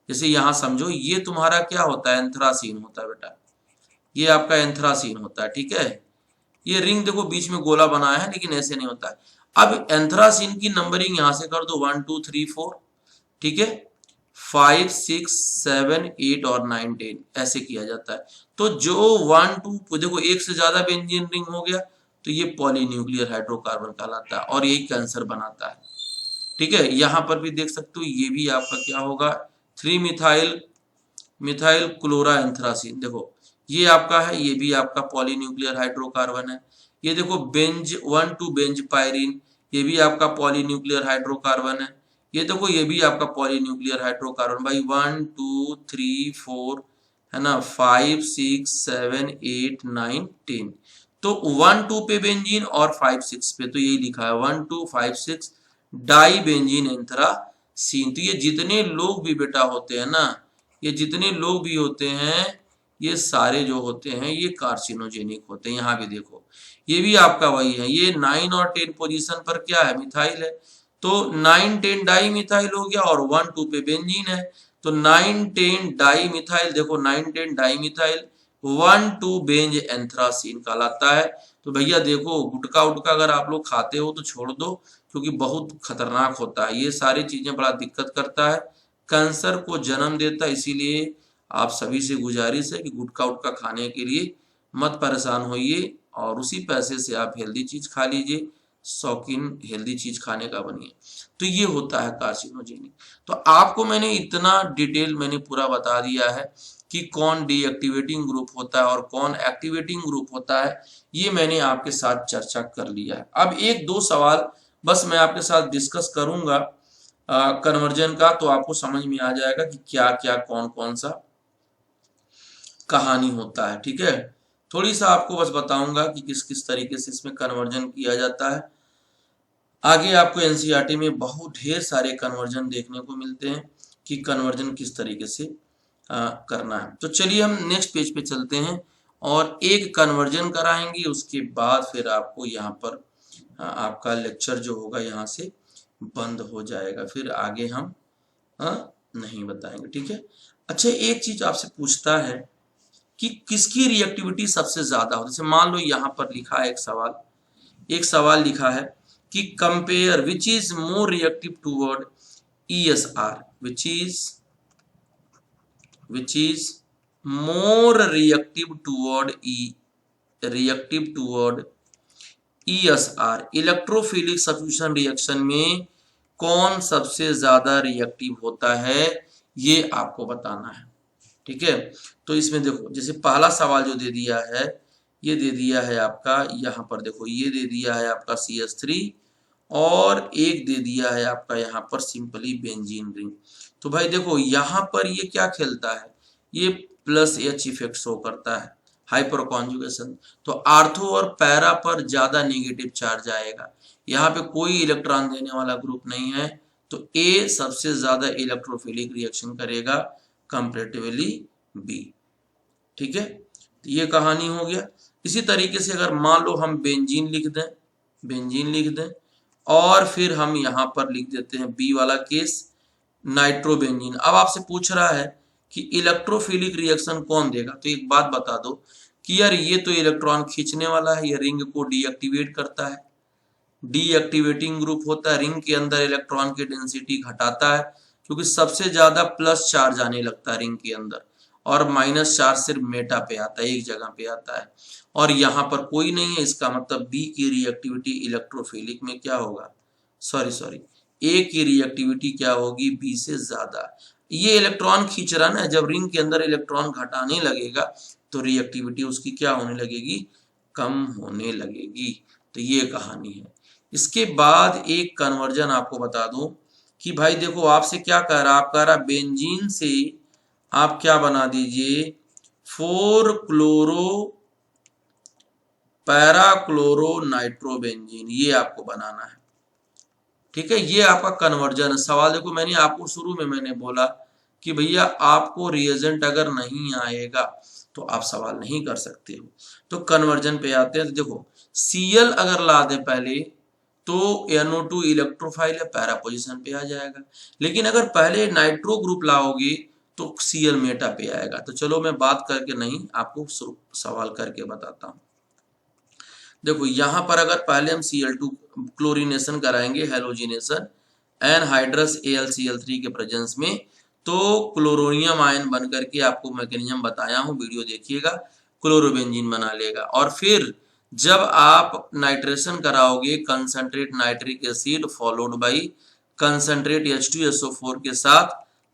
जैसे यहाँ समझो, ये तुम्हारा क्या होता है, एंथ्रासीन होता है बेटा, ये आपका एंथ्रासीन होता है, ठीक है। ये रिंग देखो बीच में गोला बनाया है, लेकिन ऐसे नहीं होता है। अब एंथ्रासीन की नंबरिंग यहां से कर दो, 1 2 3 4, ठीक है, 5 6 7 8 और 9 10 ऐसे किया जाता है। तो जो 1 2 देखो, एक से ज्यादा बेंजीन रिंग हो गया तो ये पॉलीन्यूक्लियर हाइड्रोकार्बन कहलाता है, और यही कैंसर बनाता है, ठीक है। यहां पर भी देख सकते हो, ये भी आपका क्या होगा, 3 मिथाइल क्लोरा एंथ्रासीन। देखो ये आपका है, ये भी आपका पॉलीन्यूक्लियर हाइड्रोकार्बन है। ये देखो बेंज 1 2 बेंज पायरीन, ये भी आपका पॉलीन्यूक्लियर हाइड्रोकार्बन है। ये देखो ये भी आपका पॉलीन्यूक्लियर हाइड्रोकार्बन भाई, 1 2 3 4 है ना, 5 6 7 8 9 10। तो 1 2 पे बेंजीन और 5 6 पे, तो यही लिखा है 1 2 5 6 डाई बेंजीन एंथ्रासीन। तो ये जितने लोग भी बेटा होते हैं ना, ये जितने लोग भी होते हैं, ये सारे जो होते हैं ये कार्सिनोजेनिक होते हैं। यहाँ भी देखो, ये भी आपका वही है, ये 9 और 10 पोजीशन पर क्या है, मिथाइल है। तो 9 10 डाई मिथाइल हो गया, और 1 2 पे बेंजीन है, तो 9 10 डाई मिथाइल, देखो 9 10 डाई मिथाइल 1 2 बेंज एंथ्रासीन कहलाता है। तो भैया देखो, गुटखा उटका अगर आप लोग खाते हो तो छोड़ दो, क्योंकि बहुत खतरनाक होता है, ये सारी चीजें बड़ा दिक्कत करता है, कैंसर को जन्म देता है। इसीलिए आप सभी से गुजारिश है कि गुटखा उटका खाने के लिए मत परेशान होइए, और उसी पैसे से आप हेल्दी चीज खा लीजिए, शौकीन हेल्दी चीज खाने का बनिए। तो ये होता है कार्सिनोजेनिक। तो आपको मैंने इतना डिटेल मैंने पूरा बता दिया है कि कौन डीएक्टिवेटिंग ग्रुप होता है और कौन एक्टिवेटिंग ग्रुप होता है, ये मैंने आपके साथ चर्चा कर लिया है। अब एक दो सवाल बस मैं आपके साथ डिस्कस करूंगा कन्वर्जन का, तो आपको समझ में आ जाएगा कि क्या क्या कौन कौन सा कहानी होता है, ठीक है। थोड़ी सा आपको बस बताऊंगा कि किस किस तरीके से इसमें कन्वर्जन किया जाता है। आगे आपको एनसीईआरटी में बहुत ढेर सारे कन्वर्जन देखने को मिलते हैं कि कन्वर्जन किस तरीके से करना है। तो चलिए हम नेक्स्ट पेज पे चलते हैं और एक कन्वर्जन कराएंगे, उसके बाद फिर आपको यहाँ पर आपका लेक्चर जो होगा यहाँ से बंद हो जाएगा, फिर आगे हम नहीं बताएंगे, ठीक है। अच्छा, एक चीज आपसे पूछता है कि किसकी रिएक्टिविटी सबसे ज्यादा हो। जैसे मान लो यहाँ पर लिखा है एक सवाल लिखा है कि compare which is more reactive toward ESR, which is more reactive toward ESR, electrophilic substitution reaction में कौन सबसे ज्यादा रिएक्टिव होता है, ये आपको बताना है, ठीक है। तो इसमें देखो, जैसे पहला सवाल जो दे दिया है, ये दे दिया है आपका, यहाँ पर देखो ये दे दिया है आपका CH3, और एक दे दिया है आपका यहाँ पर सिंपली बेंजीन रिंग। तो भाई देखो यहाँ पर ये क्या खेलता है, ये +H इफेक्ट शो करता है, हाइपर कॉन्जुगेशन। तो आर्थो और पैरा पर ज्यादा नेगेटिव चार्ज आएगा, यहाँ पे कोई इलेक्ट्रॉन देने वाला ग्रुप नहीं है, तो A सबसे ज्यादा इलेक्ट्रोफिलिक रिएक्शन करेगा कंपैरेटिवली B, ठीक है। तो ये कहानी हो गया। इसी तरीके से अगर मान लो हम बेंजीन लिख दें और फिर हम यहाँ पर लिख देते हैं B वाला केस, नाइट्रोबेंजीन। अब आपसे पूछ रहा है कि इलेक्ट्रोफिलिक रिएक्शन कौन देगा, तो एक बात बता दो कि यार ये तो इलेक्ट्रॉन खींचने वाला है, ये रिंग को डीएक्टिवेट करता है, डीएक्टिवेटिंग ग्रुप होता है, रिंग के अंदर इलेक्ट्रॉन की डेंसिटी घटाता है, क्योंकि सबसे ज्यादा प्लस चार्ज आने लगता है रिंग के अंदर, और माइनस चार्ज सिर्फ मेटा पे आता है, एक जगह पे आता है, और यहाँ पर कोई नहीं है। इसका मतलब B की रिएक्टिविटी इलेक्ट्रोफिलिक में क्या होगा, सॉरी A की रिएक्टिविटी क्या होगी, B से ज्यादा। ये इलेक्ट्रॉन खींच रहा ना, जब रिंग के अंदर इलेक्ट्रॉन घटाने लगेगा तो रिएक्टिविटी उसकी क्या होने लगेगी, कम होने लगेगी। तो ये कहानी है। इसके बाद एक कन्वर्जन आपको बता दूं कि भाई देखो आपसे क्या कह रहा, आप कह रहा बेंजीन से आप क्या बना दीजिए, 4 क्लोरो पैरा क्लोरो नाइट्रोबेंजीन, ये आपको बनाना है। ठीक है, ये आपका कन्वर्जन है। सवाल देखो, मैंने आपको शुरू में मैंने बोला कि भैया आपको रिएजेंट अगर नहीं आएगा तो आप सवाल नहीं कर सकते हो। तो कन्वर्जन पे आते हैं। तो देखो Cl अगर ला दे पहले तो NO2 इलेक्ट्रोफाइल है, पैरा पोजीशन पे आ जाएगा। लेकिन अगर पहले नाइट्रो ग्रुप लाओगे तो Cl मेटा पे आएगा। तो चलो मैं बात करके नहीं, आपको सवाल करके बताता हूँ। देखो यहाँ पर अगर पहले हम Cl2 क्लोरीनेशन कराएंगे, हेलोजिनेशन एनहाइड्रस AlCl3 के प्रेजेंस में, तो क्लोरोनियम आयन बन करके आपको मैकेनिज्म बताया हूँ, वीडियो देखिएगा, क्लोरोबेंजीन बना लेगा। और फिर जब आप नाइट्रेशन कराओगे concentrate nitric acid followed by concentrate H2SO4 के साथ,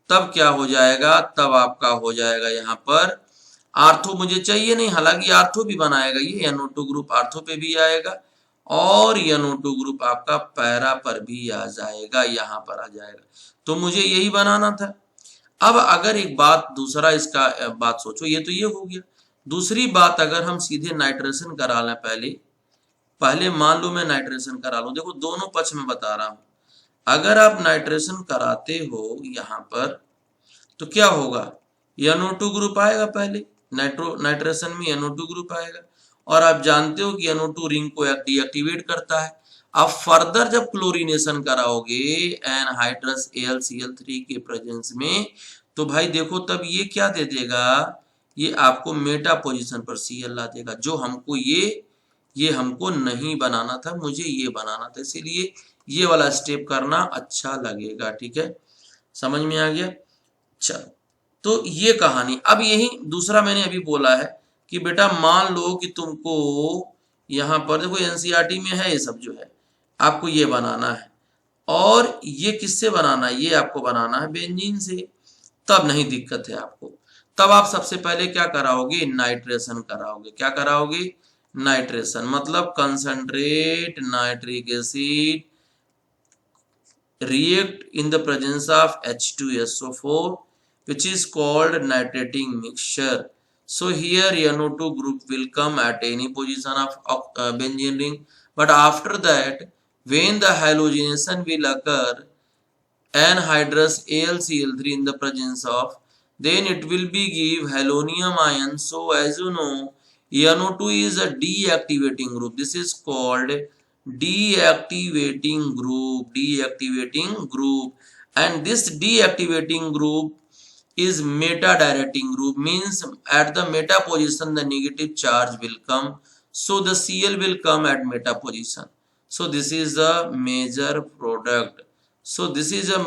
तब क्या हो जाएगा, तब आपका हो जाएगा यहाँ पर आर्थो मुझे चाहिए नहीं, हालांकि आर्थो भी बनाएगा, ये NO2 ग्रुप आर्थो पे भी आएगा और NO2 ग्रुप आपका पैरा पर भी आ जाएगा, यहाँ पर आ जाएगा। तो मुझे यही बनाना था। अब अगर एक बात दूसरा इसका बात सोचो, ये तो ये हो गया। दूसरी बात, अगर हम सीधे नाइट्रेशन करा लें, पहले मान लो मैं नाइट्रेशन करा लूं, देखो दोनों पक्ष में बता रहा हूं। अगर आप नाइट्रेशन कराते हो यहाँ पर तो क्या होगा, NO2 ग्रुप आएगा, पहले नाइट्रेशन में NO2 ग्रुप आएगा और आप जानते हो कि NO2 रिंग को डीएक्टिवेट करता है। अब फर्दर जब क्लोरीनेशन कराओगे एनहाइड्रस AlCl3 के प्रेजेंस में, तो भाई देखो तब ये क्या दे देगा, ये आपको मेटा पोजीशन पर Cl ला देगा, जो हमको ये हमको नहीं बनाना था, मुझे ये बनाना था, इसीलिए ये वाला स्टेप करना अच्छा लगेगा। ठीक है, समझ में आ गया। चलो, तो ये कहानी। अब यही दूसरा मैंने अभी बोला है कि बेटा मान लो कि तुमको यहाँ पर देखो एनसीईआरटी में है ये सब जो है, आपको ये बनाना है और ये किससे बनाना है, ये आपको बनाना है बेंजीन से, तब नहीं दिक्कत है आपको। तब आप सबसे पहले क्या कराओगे, नाइट्रेशन कराओगे। क्या कराओगे, नाइट्रेशन, मतलब concentrate nitric acid react in the presence of H2SO4, which is called nitrating mixture. So here NO2 group will come at any position of benzene ring, but after that when the halogenation will occur anhydrous AlCl3 in the presence of, then it will be give halonium ion. So as you know, NO2 is a deactivating group. This is called deactivating group, and this deactivating group is meta directing group, means at the meta position the negative charge will come, so the Cl will come at meta position. So this is a major product. So this is a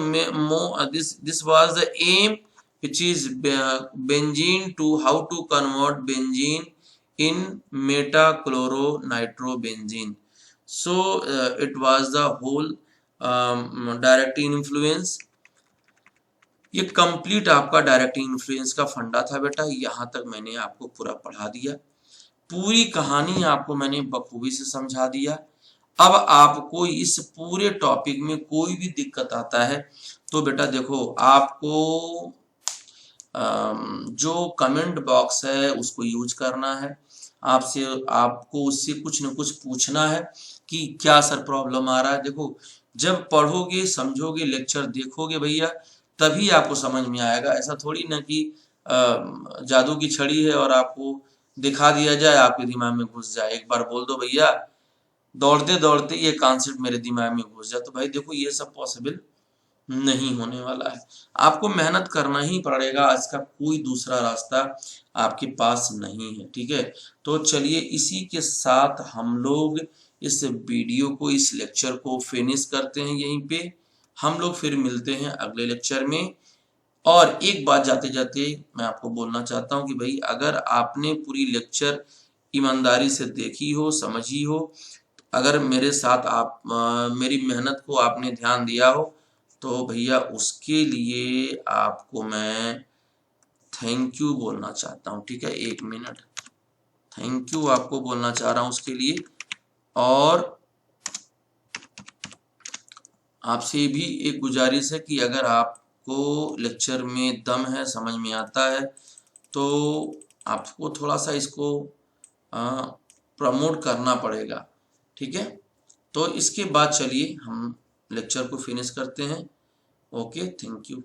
this was the aim, which is benzene, to how to convert benzene in meta chloro nitrobenzene. So it was the whole directing influence. ये complete आपका directing influence का फंडा था बेटा, यहाँ तक मैंने आपको पूरा पढ़ा दिया, पूरी कहानी आपको मैंने बखूबी से समझा दिया। अब आपको इस पूरे टॉपिक में कोई भी दिक्कत आता है तो बेटा देखो, आपको जो कमेंट बॉक्स है उसको यूज करना है, आपको उससे कुछ न कुछ पूछना है कि क्या सर प्रॉब्लम आ रहा है। देखो जब पढ़ोगे, समझोगे, लेक्चर देखोगे भैया, तभी आपको समझ में आएगा। ऐसा थोड़ी ना कि जादू की छड़ी है और आपको दिखा दिया जाए, आपके दिमाग में घुस जाए। एक बार बोल दो भैया, दौड़ते दौड़ते ये कॉन्सेप्ट मेरे दिमाग में घुस जाए, तो भाई देखो ये सब पॉसिबल नहीं होने वाला है। आपको मेहनत करना ही पड़ेगा, आज का कोई दूसरा रास्ता आपके पास नहीं है। ठीक है, तो चलिए इसी के साथ हम लोग इस वीडियो को, इस लेक्चर को फिनिश करते हैं यहीं पे। हम लोग फिर मिलते हैं अगले लेक्चर में। और एक बात जाते जाते मैं आपको बोलना चाहता हूं कि भाई अगर आपने पूरी लेक्चर ईमानदारी से देखी हो, समझी हो, अगर मेरे साथ आप मेरी मेहनत को आपने ध्यान दिया हो, तो भैया उसके लिए आपको मैं थैंक यू बोलना चाहता हूँ। ठीक है, 1 मिनट, थैंक यू आपको बोलना चाह रहा हूँ उसके लिए। और आपसे भी एक गुजारिश है कि अगर आपको लेक्चर में दम है, समझ में आता है, तो आपको थोड़ा सा इसको प्रमोट करना पड़ेगा। ठीक है, तो इसके बाद चलिए हम लेक्चर को फिनिश करते हैं। Okay, thank you.